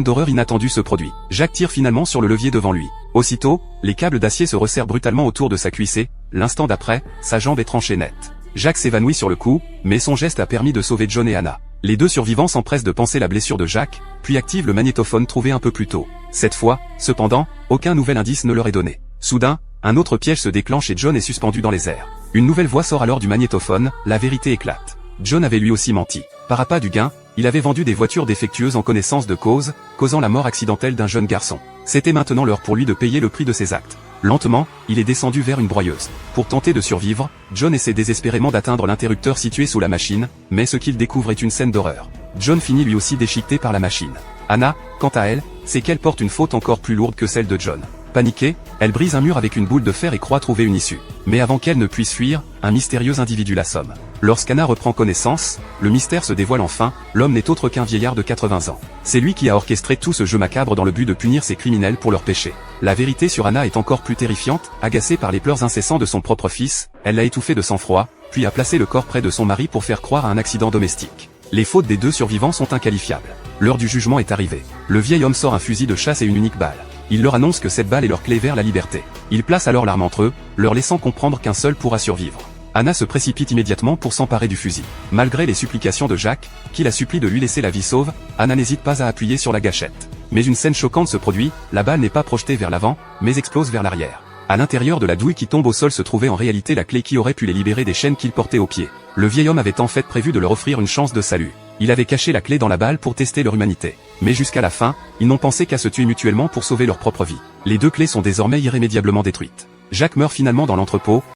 d'horreur inattendue se produit. Jacques tire finalement sur le levier devant lui. Aussitôt, les câbles d'acier se resserrent brutalement autour de sa cuissée, l'instant d'après, sa jambe est tranchée nette. Jacques s'évanouit sur le coup, mais son geste a permis de sauver John et Anna. Les deux survivants s'empressent de panser la blessure de Jacques, puis activent le magnétophone trouvé un peu plus tôt. Cette fois, cependant, aucun nouvel indice ne leur est donné. Soudain, un autre piège se déclenche et John est suspendu dans les airs. Une nouvelle voix sort alors du magnétophone, la vérité éclate. John avait lui aussi menti. Par appât du gain, il avait vendu des voitures défectueuses en connaissance de cause, causant la mort accidentelle d'un jeune garçon. C'était maintenant l'heure pour lui de payer le prix de ses actes. Lentement, il est descendu vers une broyeuse. Pour tenter de survivre, John essaie désespérément d'atteindre l'interrupteur situé sous la machine, mais ce qu'il découvre est une scène d'horreur. John finit lui aussi déchiqueté par la machine. Anna, quant à elle, sait qu'elle porte une faute encore plus lourde que celle de John. Paniquée, elle brise un mur avec une boule de fer et croit trouver une issue. Mais avant qu'elle ne puisse fuir, un mystérieux individu l'assomme. Lorsqu'Anna reprend connaissance, le mystère se dévoile enfin, l'homme n'est autre qu'un vieillard de 80 ans. C'est lui qui a orchestré tout ce jeu macabre dans le but de punir ces criminels pour leurs péchés. La vérité sur Anna est encore plus terrifiante, agacée par les pleurs incessants de son propre fils, elle l'a étouffé de sang-froid, puis a placé le corps près de son mari pour faire croire à un accident domestique. Les fautes des deux survivants sont inqualifiables. L'heure du jugement est arrivée. Le vieil homme sort un fusil de chasse et une unique balle. Il leur annonce que cette balle est leur clé vers la liberté. Il place alors l'arme entre eux, leur laissant comprendre qu'un seul pourra survivre. Anna se précipite immédiatement pour s'emparer du fusil. Malgré les supplications de Jacques, qui la supplie de lui laisser la vie sauve, Anna n'hésite pas à appuyer sur la gâchette. Mais une scène choquante se produit, la balle n'est pas projetée vers l'avant, mais explose vers l'arrière. À l'intérieur de la douille qui tombe au sol se trouvait en réalité la clé qui aurait pu les libérer des chaînes qu'ils portaient aux pieds. Le vieil homme avait en fait prévu de leur offrir une chance de salut. Il avait caché la clé dans la balle pour tester leur humanité. Mais jusqu'à la fin, ils n'ont pensé qu'à se tuer mutuellement pour sauver leur propre vie. Les deux clés sont désormais irrémédiablement détruites. Jacques meurt finalement dans l'entrepôt,